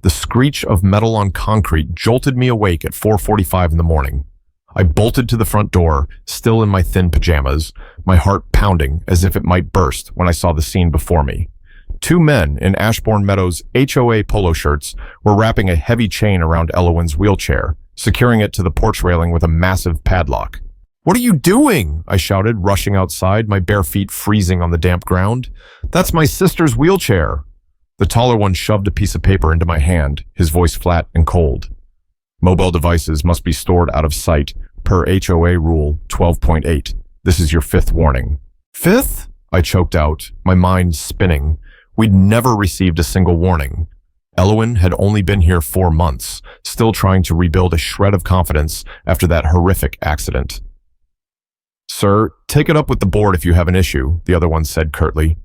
The screech of metal on concrete jolted me awake at 4:45 in the morning. I bolted to the front door, still in my thin pajamas, my heart pounding as if it might burst when I saw the scene before me. Two men in Ashbourne Meadows HOA polo shirts were wrapping a heavy chain around Elowen's wheelchair, securing it to the porch railing with a massive padlock. "What are you doing?" I shouted, rushing outside, my bare feet freezing on the damp ground. "That's my sister's wheelchair." The taller one shoved a piece of paper into my hand, his voice flat and cold. "Mobile devices must be stored out of sight, per HOA Rule 12.8. This is your fifth warning." "Fifth?" I choked out, my mind spinning. We'd never received a single warning. Elowen had only been here 4 months, still trying to rebuild a shred of confidence after that horrific accident. "Sir, take it up with the board if you have an issue," the other one said curtly.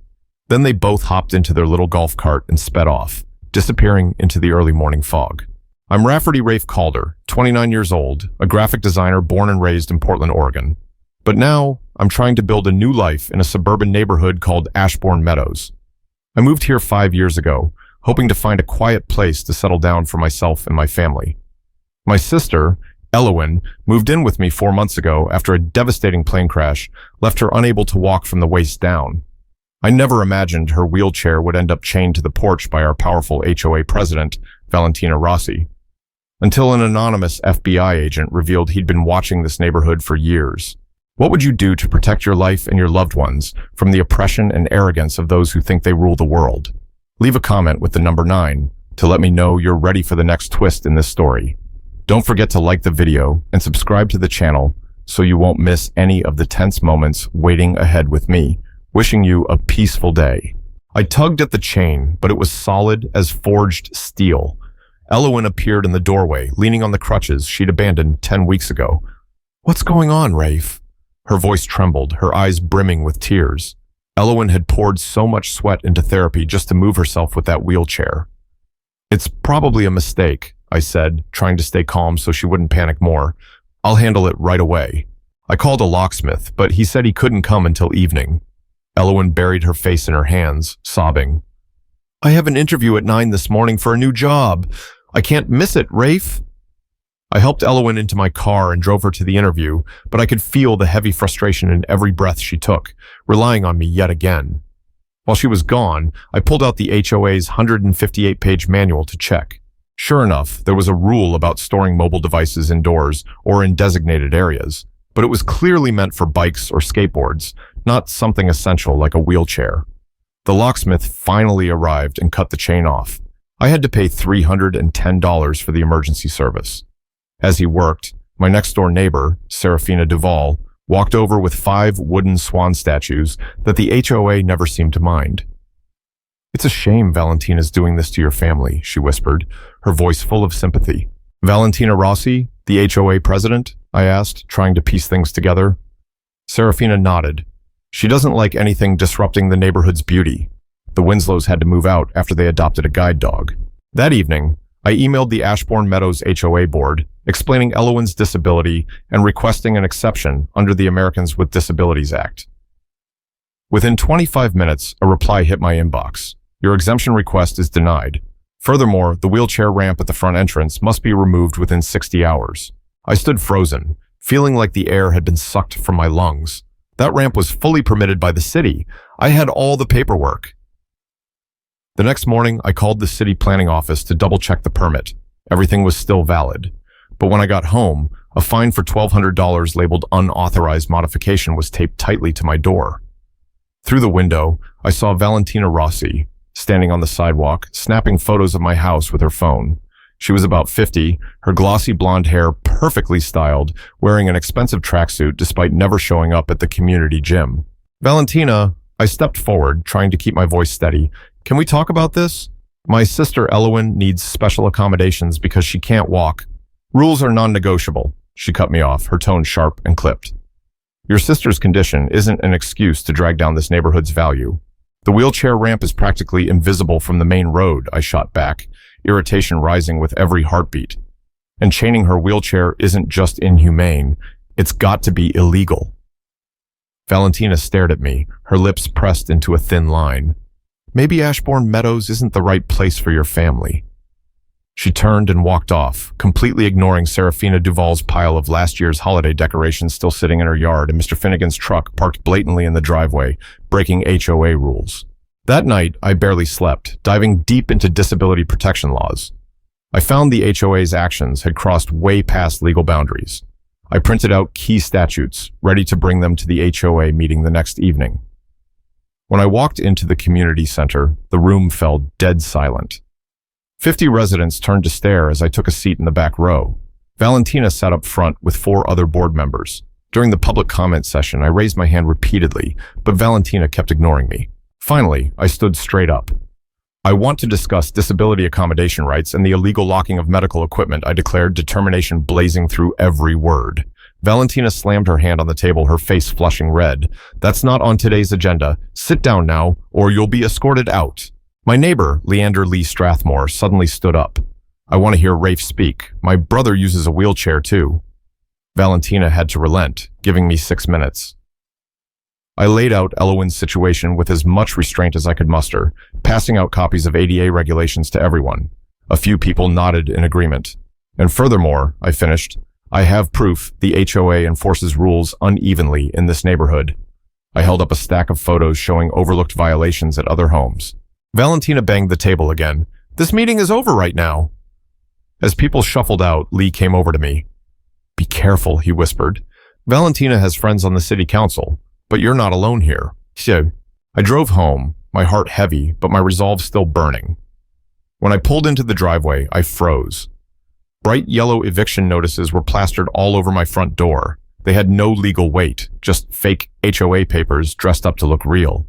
Then they both hopped into their little golf cart and sped off, disappearing into the early morning fog. I'm Rafferty Rafe Calder, 29 years old, a graphic designer born and raised in Portland, Oregon. But now, I'm trying to build a new life in a suburban neighborhood called Ashbourne Meadows. I moved here 5 years ago, hoping to find a quiet place to settle down for myself and my family. My sister, Elowen, moved in with me 4 months ago after a devastating plane crash left her unable to walk from the waist down. I never imagined her wheelchair would end up chained to the porch by our powerful HOA president, Valentina Rossi, until an anonymous FBI agent revealed he'd been watching this neighborhood for years. What would you do to protect your life and your loved ones from the oppression and arrogance of those who think they rule the world? Leave a comment with the number 9 to let me know you're ready for the next twist in this story. Don't forget to like the video and subscribe to the channel so you won't miss any of the tense moments waiting ahead with me. Wishing you a peaceful day. I tugged at the chain, but it was solid as forged steel. Elowen appeared in the doorway, leaning on the crutches she'd abandoned 10 weeks ago. "What's going on, Rafe?" Her voice trembled, her eyes brimming with tears. Elowen had poured so much sweat into therapy just to move herself with that wheelchair. "It's probably a mistake," I said, trying to stay calm so she wouldn't panic more. "I'll handle it right away." I called a locksmith, but he said he couldn't come until evening. Elowen buried her face in her hands, sobbing. "I have an interview at 9 this morning for a new job. I can't miss it, Rafe." I helped Elowen into my car and drove her to the interview, but I could feel the heavy frustration in every breath she took, relying on me yet again. While she was gone, I pulled out the HOA's 158-page manual to check. Sure enough, there was a rule about storing mobile devices indoors or in designated areas, but it was clearly meant for bikes or skateboards, not something essential like a wheelchair. The locksmith finally arrived and cut the chain off. I had to pay $310 for the emergency service. As he worked, my next-door neighbor, Serafina Duvall, walked over with 5 wooden swan statues that the HOA never seemed to mind. "It's a shame Valentina's doing this to your family," she whispered, her voice full of sympathy. "Valentina Rossi, the HOA president?" I asked, trying to piece things together. Serafina nodded. "She doesn't like anything disrupting the neighborhood's beauty. The Winslows had to move out after they adopted a guide dog." That evening, I emailed the Ashbourne Meadows HOA board, explaining Elowen's disability and requesting an exception under the Americans with Disabilities Act. Within 25 minutes, a reply hit my inbox. "Your exemption request is denied. Furthermore, the wheelchair ramp at the front entrance must be removed within 60 hours. I stood frozen, feeling like the air had been sucked from my lungs. That ramp was fully permitted by the city. I had all the paperwork. The next morning, I called the city planning office to double-check the permit. Everything was still valid. But when I got home, a fine for $1,200 labeled unauthorized modification was taped tightly to my door. Through the window, I saw Valentina Rossi, standing on the sidewalk, snapping photos of my house with her phone. She was about 50, her glossy blonde hair perfectly styled, wearing an expensive tracksuit despite never showing up at the community gym. "Valentina," I stepped forward, trying to keep my voice steady. "Can we talk about this? My sister Elowen needs special accommodations because she can't walk. Rules are non-negotiable." She cut me off, her tone sharp and clipped. "Your sister's condition isn't an excuse to drag down this neighborhood's value. The wheelchair ramp is practically invisible from the main road," I shot back, irritation rising with every heartbeat. "And chaining her wheelchair isn't just inhumane, it's got to be illegal." Valentina stared at me, her lips pressed into a thin line. "Maybe Ashbourne Meadows isn't the right place for your family." She turned and walked off, completely ignoring Serafina Duval's pile of last year's holiday decorations still sitting in her yard and Mr. Finnegan's truck parked blatantly in the driveway, breaking HOA rules. That night, I barely slept, diving deep into disability protection laws. I found the HOA's actions had crossed way past legal boundaries. I printed out key statutes, ready to bring them to the HOA meeting the next evening. When I walked into the community center, the room fell dead silent. 50 residents turned to stare as I took a seat in the back row. Valentina sat up front with 4 other board members. During the public comment session, I raised my hand repeatedly, but Valentina kept ignoring me. Finally, I stood straight up. I want to discuss disability accommodation rights and the illegal locking of medical equipment, I declared, determination blazing through every word. Valentina slammed her hand on the table, her face flushing red. That's not on today's agenda. Sit down now, or you'll be escorted out. My neighbor, Leander Lee Strathmore, suddenly stood up. I want to hear Rafe speak. My brother uses a wheelchair too. Valentina had to relent, giving me 6 minutes. I laid out Elowen's situation with as much restraint as I could muster, passing out copies of ADA regulations to everyone. A few people nodded in agreement. And furthermore, I finished, I have proof the HOA enforces rules unevenly in this neighborhood. I held up a stack of photos showing overlooked violations at other homes. Valentina banged the table again. This meeting is over right now. As people shuffled out, Lee came over to me. Be careful, he whispered. Valentina has friends on the city council, but you're not alone here. So, I drove home, my heart heavy, but my resolve still burning. When I pulled into the driveway, I froze. Bright yellow eviction notices were plastered all over my front door. They had no legal weight, just fake HOA papers dressed up to look real.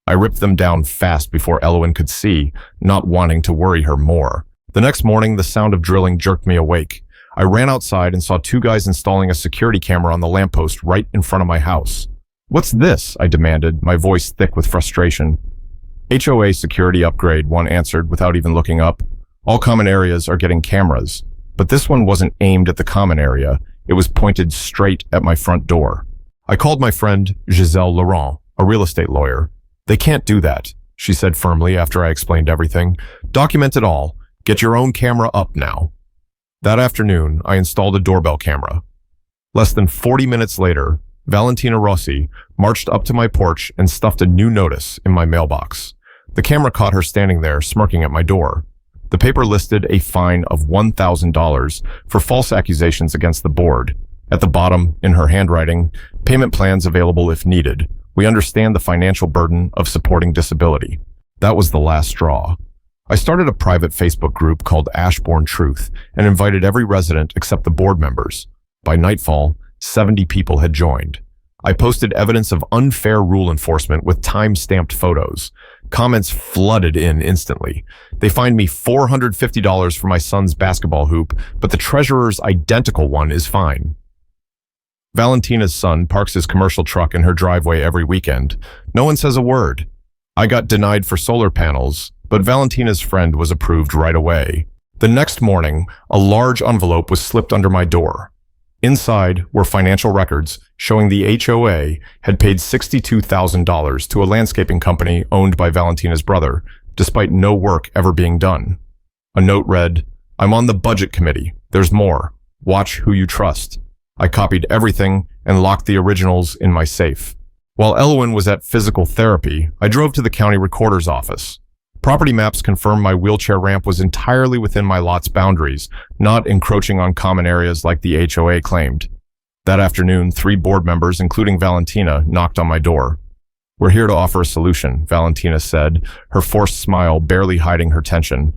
I ripped them down fast before Elowen could see, not wanting to worry her more. The next morning, the sound of drilling jerked me awake. I ran outside and saw 2 guys installing a security camera on the lamppost right in front of my house. What's this? I demanded, my voice thick with frustration. HOA security upgrade, one answered without even looking up. All common areas are getting cameras, but this one wasn't aimed at the common area. It was pointed straight at my front door. I called my friend Giselle Laurent, a real estate lawyer. They can't do that, she said firmly after I explained everything. Document it all. Get your own camera up now. That afternoon, I installed a doorbell camera. Less than 40 minutes later, Valentina Rossi marched up to my porch and stuffed a new notice in my mailbox. The camera caught her standing there, smirking at my door. The paper listed a fine of $1,000 for false accusations against the board. At the bottom, in her handwriting, payment plans available if needed. We understand the financial burden of supporting disability. That was the last straw. I started a private Facebook group called Ashbourne Truth and invited every resident except the board members. By nightfall, 70 people had joined. I posted evidence of unfair rule enforcement with time-stamped photos. Comments flooded in instantly. They fined me $450 for my son's basketball hoop, but the treasurer's identical one is fine. Valentina's son parks his commercial truck in her driveway every weekend. No one says a word. I got denied for solar panels, but Valentina's friend was approved right away. The next morning, a large envelope was slipped under my door. Inside were financial records showing the HOA had paid $62,000 to a landscaping company owned by Valentina's brother, despite no work ever being done. A note read, "I'm on the budget committee. There's more. Watch who you trust." I copied everything and locked the originals in my safe. While Elowen was at physical therapy, I drove to the county recorder's office. Property maps confirmed my wheelchair ramp was entirely within my lot's boundaries, not encroaching on common areas like the HOA claimed. That afternoon, 3 board members, including Valentina, knocked on my door. "We're here to offer a solution," Valentina said, her forced smile barely hiding her tension.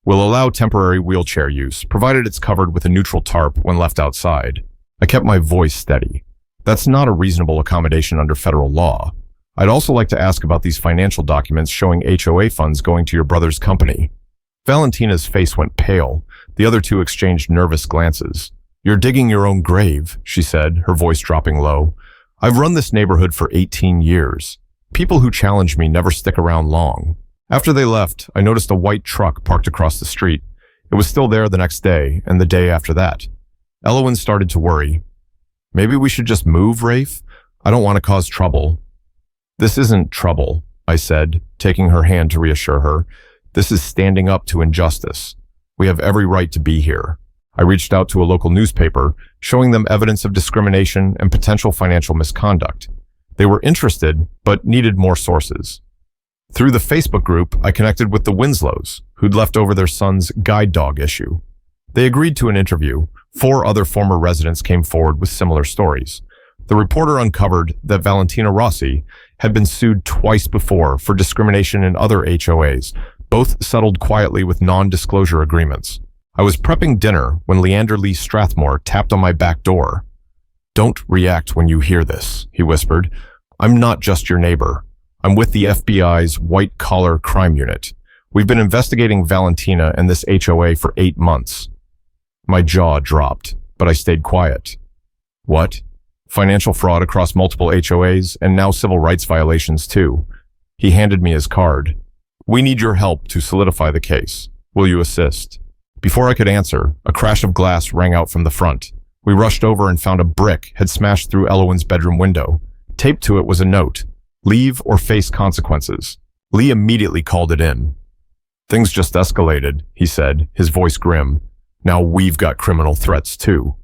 "We'll allow temporary wheelchair use, provided it's covered with a neutral tarp when left outside." I kept my voice steady. That's not a reasonable accommodation under federal law. I'd also like to ask about these financial documents showing HOA funds going to your brother's company. Valentina's face went pale. The other 2 exchanged nervous glances. "You're digging your own grave," she said, her voice dropping low. "I've run this neighborhood for 18 years. People who challenge me never stick around long." After they left, I noticed a white truck parked across the street. It was still there the next day and the day after that. Elowen started to worry. "Maybe we should just move, Rafe? I don't want to cause trouble." "This isn't trouble," I said, taking her hand to reassure her. "This is standing up to injustice. We have every right to be here. I reached out to a local newspaper, showing them evidence of discrimination and potential financial misconduct. They were interested, but needed more sources. Through the Facebook group, I connected with the Winslows, who'd left over their son's guide dog issue. They agreed to an interview. 4 other former residents came forward with similar stories. The reporter uncovered that Valentina Rossi had been sued twice before for discrimination in other HOAs, both settled quietly with non-disclosure agreements. I was prepping dinner when Leander Lee Strathmore tapped on my back door. "Don't react when you hear this," he whispered. "I'm not just your neighbor. I'm with the FBI's white-collar crime unit. We've been investigating Valentina and this HOA for 8 months. My jaw dropped, but I stayed quiet. What? Financial fraud across multiple HOAs and now civil rights violations too. He handed me his card. We need your help to solidify the case. Will you assist? Before I could answer, a crash of glass rang out from the front. We rushed over and found a brick had smashed through Elowen's bedroom window. Taped to it was a note. Leave or face consequences. Lee immediately called it in. Things just escalated, he said, his voice grim. Now we've got criminal threats too.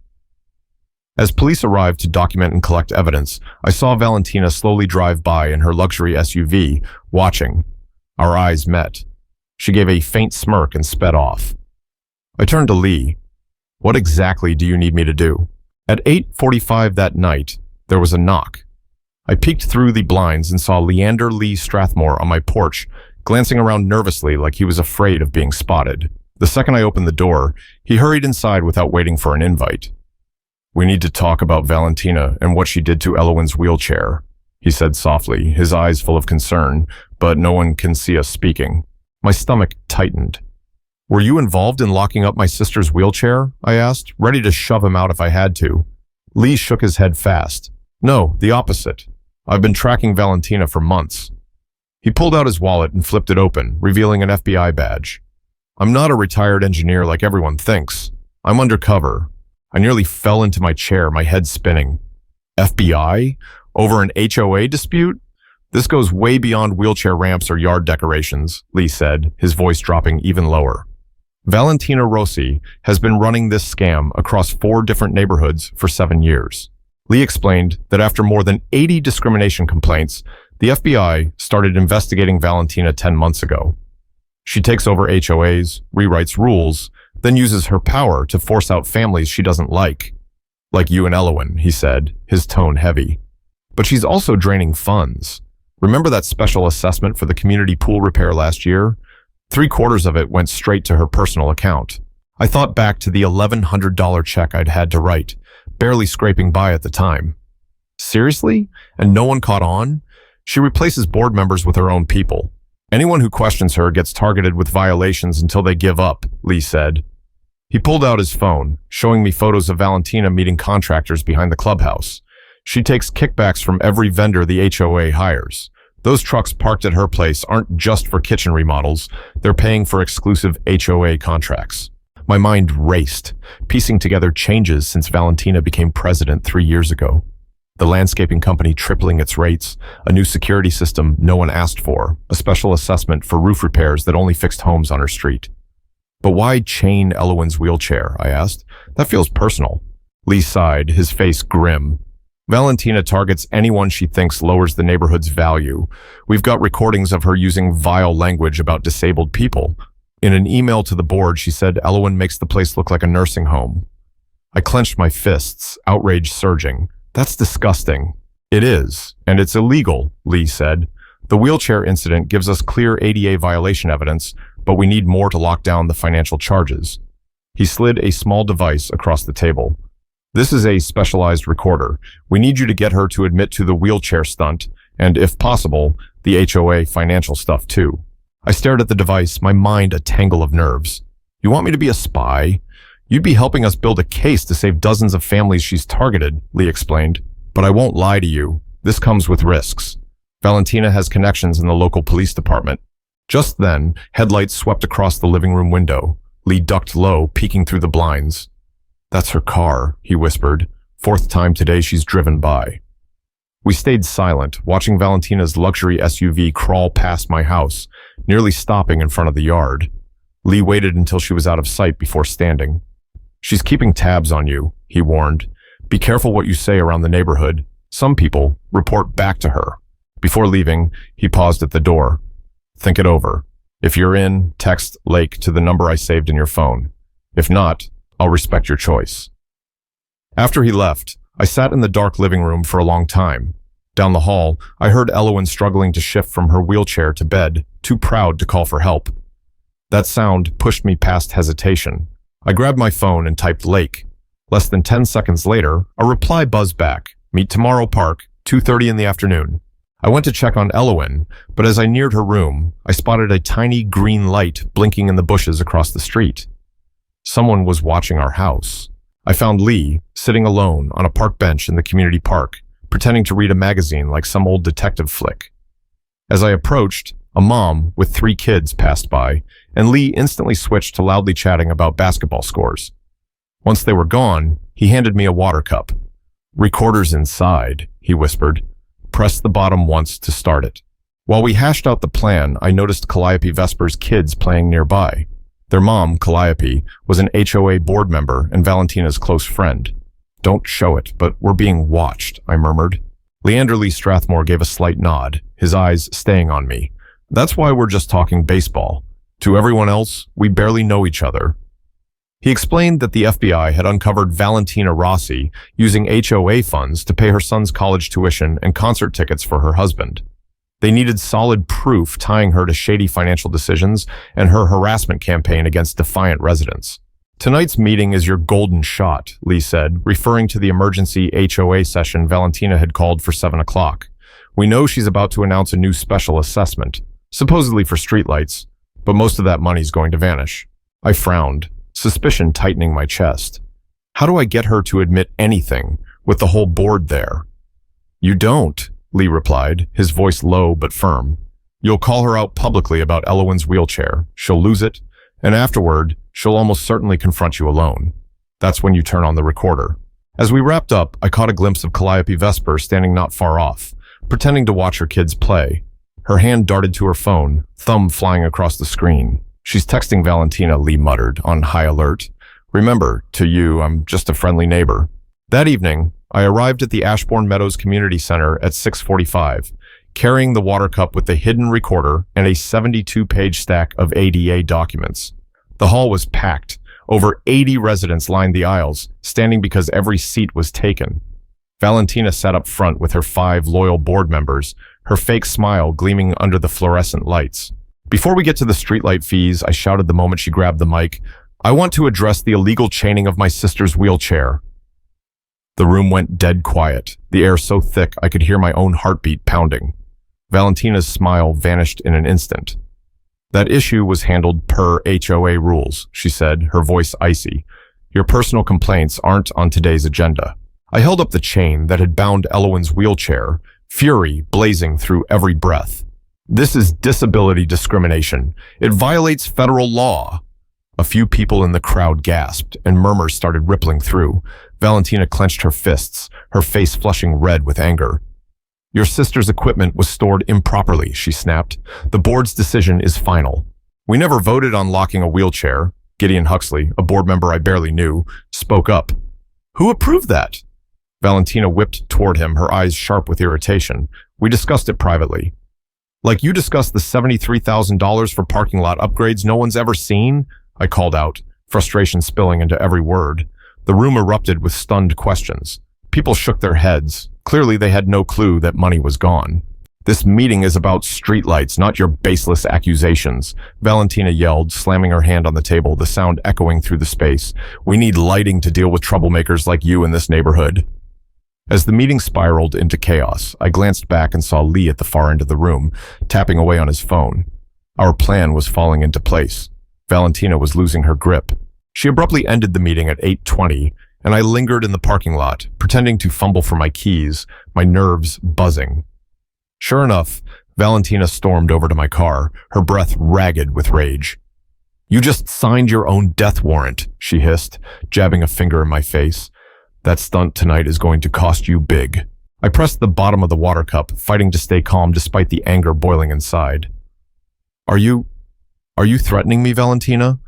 As police arrived to document and collect evidence, I saw Valentina slowly drive by in her luxury SUV, watching. Our eyes met. She gave a faint smirk and sped off. I turned to Lee. What exactly do you need me to do? At 8:45 that night, there was a knock. I peeked through the blinds and saw Leander Lee Strathmore on my porch, glancing around nervously like he was afraid of being spotted. The second I opened the door, he hurried inside without waiting for an invite. We need to talk about Valentina and what she did to Elowen's wheelchair, he said softly, his eyes full of concern, but no one can see us speaking. My stomach tightened. Were you involved in locking up my sister's wheelchair? I asked, ready to shove him out if I had to. Lee shook his head fast. No, the opposite. I've been tracking Valentina for months. He pulled out his wallet and flipped it open, revealing an FBI badge. I'm not a retired engineer like everyone thinks. I'm undercover. I nearly fell into my chair, my head spinning. FBI? Over an HOA dispute? This goes way beyond wheelchair ramps or yard decorations, Lee said, his voice dropping even lower. Valentina Rossi has been running this scam across 4 different neighborhoods for 7 years. Lee explained that after more than 80 discrimination complaints, the FBI started investigating Valentina 10 months ago. She takes over HOAs, rewrites rules, then uses her power to force out families she doesn't like. Like you and Elowen, he said, his tone heavy. But she's also draining funds. Remember that special assessment for the community pool repair last year? 3/4 of it went straight to her personal account. I thought back to the $1,100 check I'd had to write, barely scraping by at the time. Seriously? And no one caught on? She replaces board members with her own people. Anyone who questions her gets targeted with violations until they give up, Lee said. He pulled out his phone, showing me photos of Valentina meeting contractors behind the clubhouse. She takes kickbacks from every vendor the HOA hires. Those trucks parked at her place aren't just for kitchen remodels, they're paying for exclusive HOA contracts. My mind raced, piecing together changes since Valentina became president 3 years ago. The landscaping company tripling its rates, a new security system no one asked for, a special assessment for roof repairs that only fixed homes on her street. But why chain Elowen's wheelchair? I asked. That feels personal. Lee sighed, his face grim. Valentina targets anyone she thinks lowers the neighborhood's value. We've got recordings of her using vile language about disabled people. In an email to the board, she said Elowen makes the place look like a nursing home. I clenched my fists, outrage surging. That's disgusting. It is, and it's illegal, Lee said. The wheelchair incident gives us clear ADA violation evidence, but we need more to lock down the financial charges. He slid a small device across the table. This is a specialized recorder. We need you to get her to admit to the wheelchair stunt, and if possible, the HOA financial stuff too. I stared at the device, my mind a tangle of nerves. You want me to be a spy? You'd be helping us build a case to save dozens of families she's targeted, Lee explained. But I won't lie to you. This comes with risks. Valentina has connections in the local police department. Just then, headlights swept across the living room window. Lee ducked low, peeking through the blinds. That's her car, he whispered. 4th time today she's driven by. We stayed silent, watching Valentina's luxury SUV crawl past my house, nearly stopping in front of the yard. Lee waited until she was out of sight before standing. "She's keeping tabs on you," he warned. "Be careful what you say around the neighborhood. Some people report back to her." Before leaving, he paused at the door. "Think it over. If you're in, text Lake to the number I saved in your phone. If not, I'll respect your choice." After he left, I sat in the dark living room for a long time. Down the hall, I heard Elowen struggling to shift from her wheelchair to bed, too proud to call for help. That sound pushed me past hesitation. I grabbed my phone and typed Lake. Less than 10 seconds later, a reply buzzed back. "Meet tomorrow, Park, 2:30 in the afternoon." I went to check on Elowen, but as I neared her room, I spotted a tiny green light blinking in the bushes across the street. Someone was watching our house. I found Lee sitting alone on a park bench in the community park, pretending to read a magazine like some old detective flick. As I approached, a mom with 3 kids passed by, and Lee instantly switched to loudly chatting about basketball scores. Once they were gone, he handed me a water cup. "Recorder's inside," he whispered. "Press the bottom once to start it." While we hashed out the plan, I noticed Calliope Vesper's kids playing nearby. Their mom, Calliope, was an HOA board member and Valentina's close friend. "Don't show it, but we're being watched," I murmured. Leander Lee Strathmore gave a slight nod, his eyes staying on me. "That's why we're just talking baseball. To everyone else, we barely know each other." He explained that the FBI had uncovered Valentina Rossi using HOA funds to pay her son's college tuition and concert tickets for her husband. They needed solid proof tying her to shady financial decisions and her harassment campaign against defiant residents. "Tonight's meeting is your golden shot," Lee said, referring to the emergency HOA session Valentina had called for 7 o'clock. "We know she's about to announce a new special assessment, supposedly for streetlights, but most of that money's going to vanish." I frowned, suspicion tightening my chest. How do I get her to admit anything with the whole board there? "You don't," Lee replied, his voice low but firm. "You'll call her out publicly about Elowen's wheelchair. She'll lose it, and afterward, she'll almost certainly confront you alone. That's when you turn on the recorder." As we wrapped up, I caught a glimpse of Calliope Vesper standing not far off, pretending to watch her kids play. Her hand darted to her phone, thumb flying across the screen. "She's texting Valentina," Lee muttered, on high alert. "Remember, to you, I'm just a friendly neighbor." That evening, I arrived at the Ashbourne Meadows Community Center at 6:45, carrying the water cup with the hidden recorder and a 72-page stack of ADA documents. The hall was packed. Over 80 residents lined the aisles, standing because every seat was taken. Valentina sat up front with her 5 loyal board members, her fake smile gleaming under the fluorescent lights. Before we get to the streetlight fees, I shouted the moment she grabbed the mic, "I want to address the illegal chaining of my sister's wheelchair." The room went dead quiet, the air so thick I could hear my own heartbeat pounding. Valentina's smile vanished in an instant. "That issue was handled per HOA rules," she said, her voice icy. "Your personal complaints aren't on today's agenda." I held up the chain that had bound Elowen's wheelchair, fury blazing through every breath. "This is disability discrimination. It violates federal law." A few people in the crowd gasped, and murmurs started rippling through. Valentina clenched her fists, her face flushing red with anger. "Your sister's equipment was stored improperly," she snapped. "The board's decision is final." "We never voted on locking a wheelchair." Gideon Huxley, a board member I barely knew, spoke up. "Who approved that?" Valentina whipped toward him, her eyes sharp with irritation. "We discussed it privately." "Like you discussed the $73,000 for parking lot upgrades no one's ever seen?" I called out, frustration spilling into every word. The room erupted with stunned questions. People shook their heads. Clearly they had no clue that money was gone. "This meeting is about streetlights, not your baseless accusations," Valentina yelled, slamming her hand on the table, the sound echoing through the space. "We need lighting to deal with troublemakers like you in this neighborhood." As the meeting spiraled into chaos, I glanced back and saw Lee at the far end of the room, tapping away on his phone. Our plan was falling into place. Valentina was losing her grip. She abruptly ended the meeting at 8:20, and I lingered in the parking lot, pretending to fumble for my keys, my nerves buzzing. Sure enough, Valentina stormed over to my car, her breath ragged with rage. "You just signed your own death warrant," she hissed, jabbing a finger in my face. "That stunt tonight is going to cost you big." I pressed the bottom of the water cup, fighting to stay calm despite the anger boiling inside. Are you threatening me, Valentina?"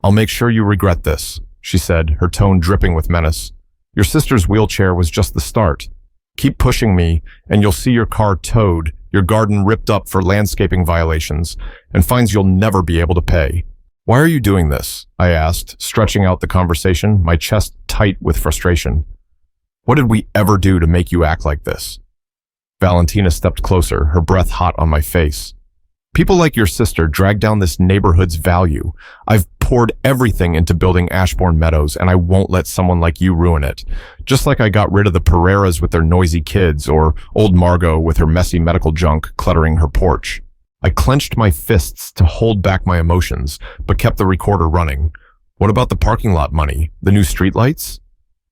I'll make sure you regret this, she said, her tone dripping with menace. Your sister's wheelchair was just the start. Keep pushing me, and you'll see your car towed, your garden ripped up for landscaping violations, and fines you'll never be able to pay. Why are you doing this? I asked, stretching out the conversation, my chest tight with frustration. What did we ever do to make you act like this? Valentina stepped closer, her breath hot on my face. People like your sister drag down this neighborhood's value. I've poured everything into building Ashbourne Meadows, and I won't let someone like you ruin it. Just like I got rid of the Pereiras with their noisy kids, or old Margot with her messy medical junk cluttering her porch. I clenched my fists to hold back my emotions, but kept the recorder running. What about the parking lot money? The new streetlights?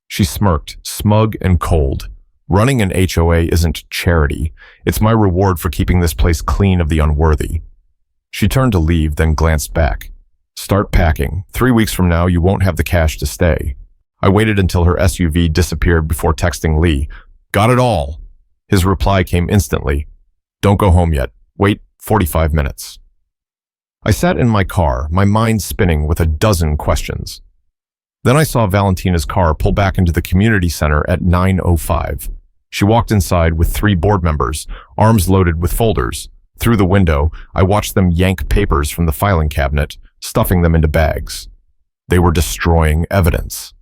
She smirked, smug and cold. Running an HOA isn't charity. It's my reward for keeping this place clean of the unworthy. She turned to leave, then glanced back. Start packing. 3 weeks from now, you won't have the cash to stay. I waited until her SUV disappeared before texting Lee. Got it all. His reply came instantly. Don't go home yet. Wait 45 minutes. I sat in my car, my mind spinning with a dozen questions. Then I saw Valentina's car pull back into the community center at 9:05. She walked inside with 3 board members, arms loaded with folders. Through the window, I watched them yank papers from the filing cabinet, stuffing them into bags. They were destroying evidence.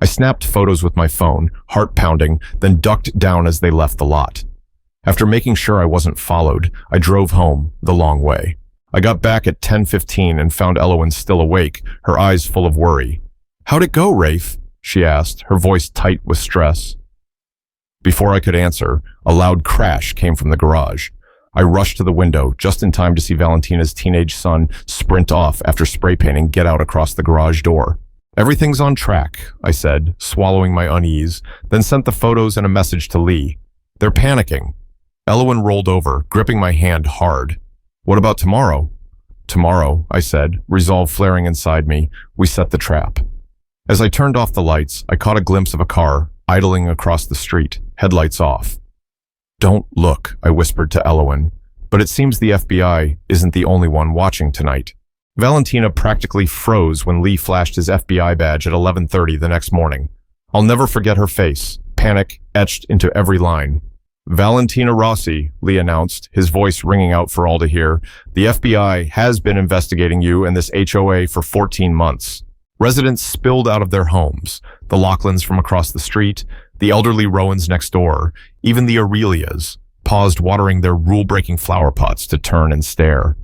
I snapped photos with my phone, heart pounding, then ducked down as they left the lot. After making sure I wasn't followed, I drove home the long way. I got back at 10:15 and found Elowen still awake, her eyes full of worry. How'd it go, Rafe? She asked, her voice tight with stress. Before I could answer, a loud crash came from the garage. I rushed to the window, just in time to see Valentina's teenage son sprint off after spray painting Get Out across the garage door. Everything's on track, I said, swallowing my unease, then sent the photos and a message to Lee. They're panicking. Elowen rolled over, gripping my hand hard. What about tomorrow? Tomorrow, I said, resolve flaring inside me. We set the trap. As I turned off the lights, I caught a glimpse of a car idling across the street, headlights off. Don't look, I whispered to Elowen, but it seems the FBI isn't the only one watching tonight. Valentina practically froze when Lee flashed his FBI badge at 11:30 the next morning. I'll never forget her face, panic etched into every line. Valentina Rossi, Lee announced, his voice ringing out for all to hear. The FBI has been investigating you and this HOA for 14 months. Residents spilled out of their homes, the Laughlins from across the street, the elderly Rowans next door, even the Aurelias, paused watering their rule-breaking flower pots to turn and stare.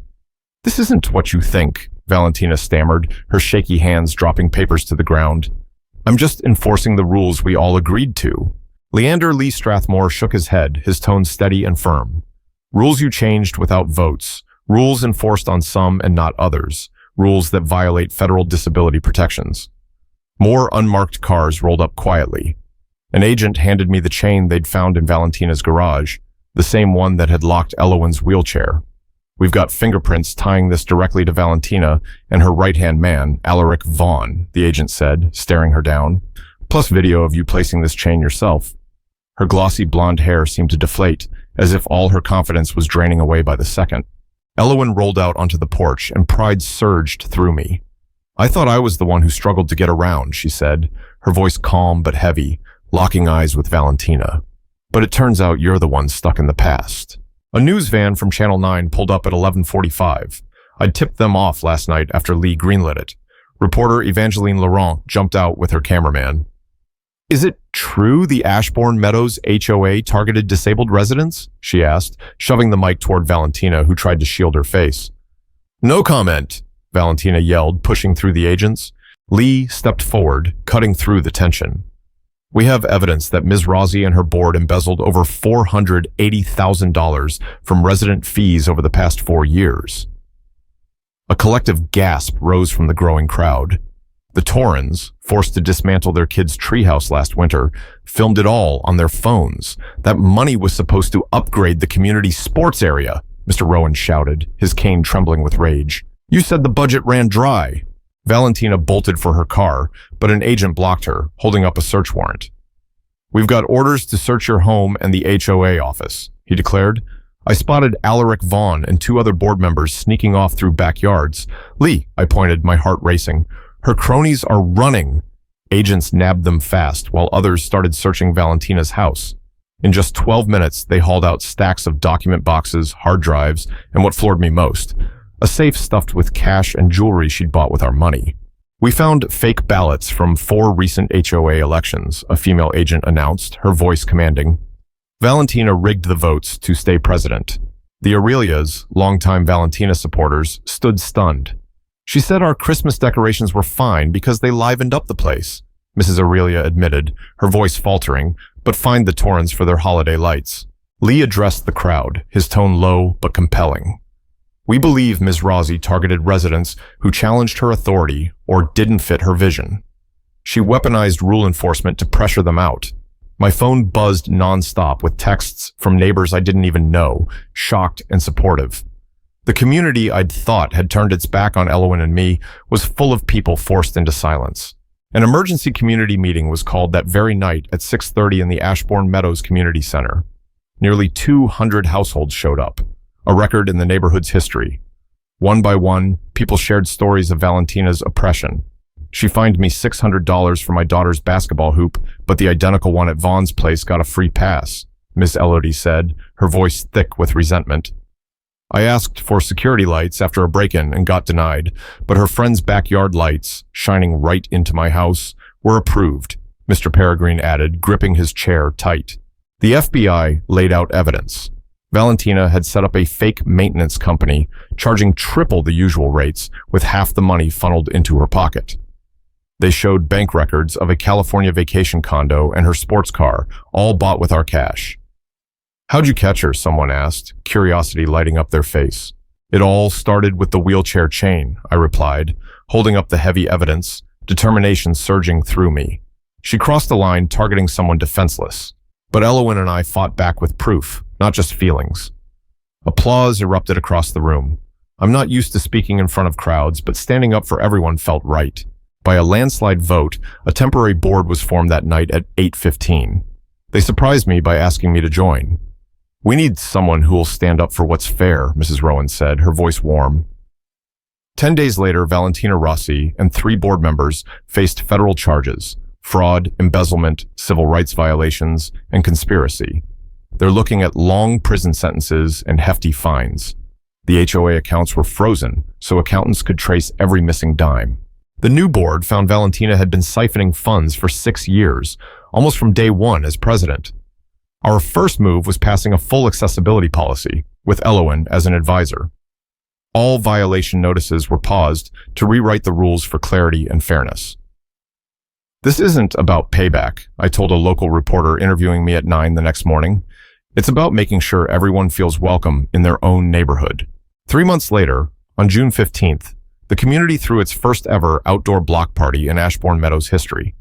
This isn't what you think, Valentina stammered, her shaky hands dropping papers to the ground. I'm just enforcing the rules we all agreed to. Leander Lee Strathmore shook his head, his tone steady and firm. Rules you changed without votes, rules enforced on some and not others, rules that violate federal disability protections. More unmarked cars rolled up quietly. An agent handed me the chain they'd found in Valentina's garage, the same one that had locked Elowen's wheelchair. We've got fingerprints tying this directly to Valentina and her right-hand man, Alaric Vaughn, the agent said, staring her down, plus video of you placing this chain yourself. Her glossy blonde hair seemed to deflate, as if all her confidence was draining away by the second. Elowen rolled out onto the porch, and pride surged through me. I thought I was the one who struggled to get around, she said, her voice calm but heavy, locking eyes with Valentina. But it turns out you're the one stuck in the past. A news van from Channel 9 pulled up at 11:45. I'd tipped them off last night after Lee greenlit it. Reporter Evangeline Laurent jumped out with her cameraman. Is it true the Ashbourne Meadows HOA targeted disabled residents? She asked, shoving the mic toward Valentina, who tried to shield her face. No comment, Valentina yelled, pushing through the agents. Lee stepped forward, cutting through the tension. We have evidence that Ms. Rossi and her board embezzled over $480,000 from resident fees over the past 4 years. A collective gasp rose from the growing crowd. The Torrens, forced to dismantle their kids' treehouse last winter, filmed it all on their phones. That money was supposed to upgrade the community sports area, Mr. Rowan shouted, his cane trembling with rage. You said the budget ran dry. Valentina bolted for her car, but an agent blocked her, holding up a search warrant. We've got orders to search your home and the HOA office, he declared. I spotted Alaric Vaughn and two other board members sneaking off through backyards. "Lee," I pointed, my heart racing. "Her cronies are running." Agents nabbed them fast, while others started searching Valentina's house. In just 12 minutes, they hauled out stacks of document boxes, hard drives, and what floored me most, a safe stuffed with cash and jewelry she'd bought with our money. "We found fake ballots from 4 recent HOA elections," a female agent announced, her voice commanding. Valentina rigged the votes to stay president. The Aurelias, longtime Valentina supporters, stood stunned. "She said our Christmas decorations were fine because they livened up the place," Mrs. Aurelia admitted, her voice faltering, but fined the Torrens for their holiday lights. Lee addressed the crowd, his tone low but compelling. "We believe Ms. Rossi targeted residents who challenged her authority or didn't fit her vision. She weaponized rule enforcement to pressure them out." My phone buzzed nonstop with texts from neighbors I didn't even know, shocked and supportive. The community I'd thought had turned its back on Elowen and me was full of people forced into silence. An emergency community meeting was called that very night at 6:30 in the Ashbourne Meadows Community Center. Nearly 200 households showed up, a record in the neighborhood's history. One by one, people shared stories of Valentina's oppression. "She fined me $600 for my daughter's basketball hoop, but the identical one at Vaughn's place got a free pass," Miss Elodie said, her voice thick with resentment. "I asked for security lights after a break-in and got denied, but her friend's backyard lights, shining right into my house, were approved," Mr. Peregrine added, gripping his chair tight. The FBI laid out evidence. Valentina had set up a fake maintenance company, charging triple the usual rates, with half the money funneled into her pocket. They showed bank records of a California vacation condo and her sports car, all bought with our cash. "How'd you catch her?" someone asked, curiosity lighting up their face. "It all started with the wheelchair chain," I replied, holding up the heavy evidence, determination surging through me. She crossed the line targeting someone defenseless. But Elowen and I fought back with proof, not just feelings. Applause erupted across the room. I'm not used to speaking in front of crowds, but standing up for everyone felt right. By a landslide vote, a temporary board was formed that night at 8:15. They surprised me by asking me to join. "We need someone who will stand up for what's fair," Mrs. Rowan said, her voice warm. 10 days later, Valentina Rossi and 3 board members faced federal charges: fraud, embezzlement, civil rights violations, and conspiracy. They're looking at long prison sentences and hefty fines. The HOA accounts were frozen, so accountants could trace every missing dime. The new board found Valentina had been siphoning funds for 6 years, almost from day one as president. Our first move was passing a full accessibility policy, with Elowen as an advisor. All violation notices were paused to rewrite the rules for clarity and fairness. "This isn't about payback," I told a local reporter interviewing me at 9 the next morning. "It's about making sure everyone feels welcome in their own neighborhood." 3 months later, on June 15th, the community threw its first ever outdoor block party in Ashbourne Meadows history.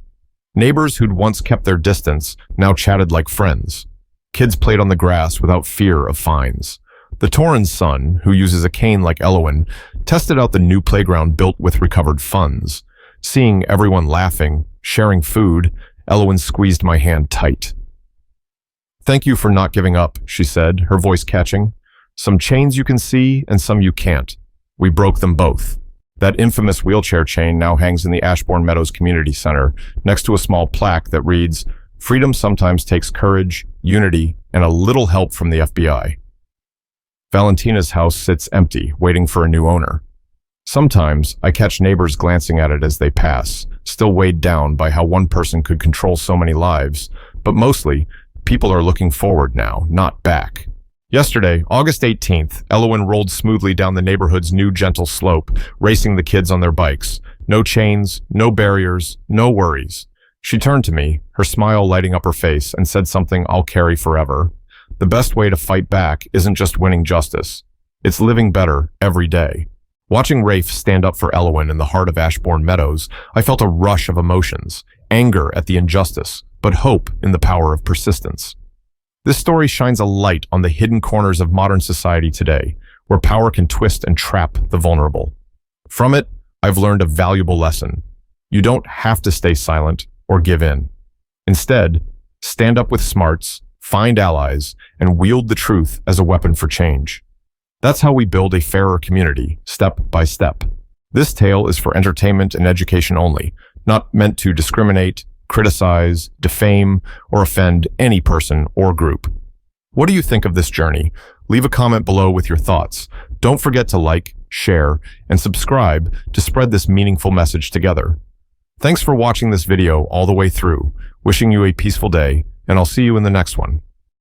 Neighbors who'd once kept their distance now chatted like friends. Kids played on the grass without fear of fines. The Torrens' son, who uses a cane like Elowen, tested out the new playground built with recovered funds. Seeing everyone laughing, sharing food, Elowen squeezed my hand tight. "Thank you for not giving up," she said, her voice catching. "Some chains you can see and some you can't. We broke them both." That infamous wheelchair chain now hangs in the Ashbourne Meadows Community Center, next to a small plaque that reads, "Freedom sometimes takes courage, unity, and a little help from the FBI." Valentina's house sits empty, waiting for a new owner. Sometimes I catch neighbors glancing at it as they pass, still weighed down by how one person could control so many lives, but mostly, people are looking forward now, not back. Yesterday, August 18th, Elowen rolled smoothly down the neighborhood's new gentle slope, racing the kids on their bikes. No chains, no barriers, no worries. She turned to me, her smile lighting up her face, and said something I'll carry forever. The best way to fight back isn't just winning justice. It's living better every day. Watching Rafe stand up for Elowen in the heart of Ashbourne Meadows, I felt a rush of emotions, anger at the injustice, but hope in the power of persistence. This story shines a light on the hidden corners of modern society today, where power can twist and trap the vulnerable. From it, I've learned a valuable lesson. You don't have to stay silent or give in. Instead, stand up with smarts, find allies, and wield the truth as a weapon for change. That's how we build a fairer community, step by step. This tale is for entertainment and education only, not meant to discriminate, criticize, defame, or offend any person or group. What do you think of this journey? Leave a comment below with your thoughts. Don't forget to like, share, and subscribe to spread this meaningful message together. Thanks for watching this video all the way through. Wishing you a peaceful day, and I'll see you in the next one.